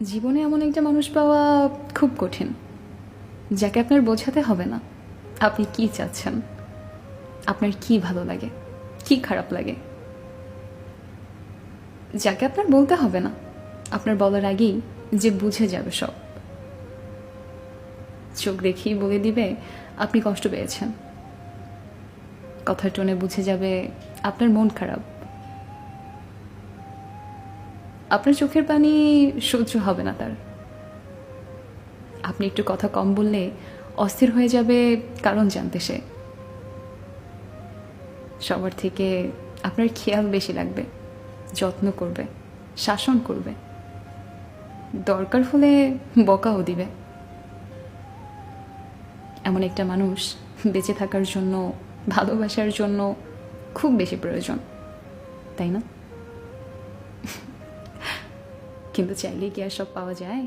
জীবনে এমন একটা মানুষ পাওয়া খুব কঠিন, যাকে আপনার বোঝাতে হবে না আপনি কি চাচ্ছেন, আপনার কি ভালো লাগে, কি খারাপ লাগে। যাকে আপনার বলতে হবে না আপনার বলার আগেই যে বুঝে যাবে সব। চোখ দেখেই বলে দিবে আপনি কষ্ট পেয়েছেন, কথার টোনে বুঝে যাবে আপনার মন খারাপ। আপনার চোখের পানি সহ্য হবে না তার। আপনি একটু কথা কম বললে অস্থির হয়ে যাবে কারণ জানতে সে। সবার থেকে আপনার খেয়াল বেশি লাগবে, যত্ন করবে, শাসন করবে, দরকার হলে বকাও দিবে। এমন একটা মানুষ বেঁচে থাকার জন্য, ভালোবাসার জন্য খুব বেশি প্রয়োজন, তাই না? কিন্তু চাইলেই কি আর সব পাওয়া যায়?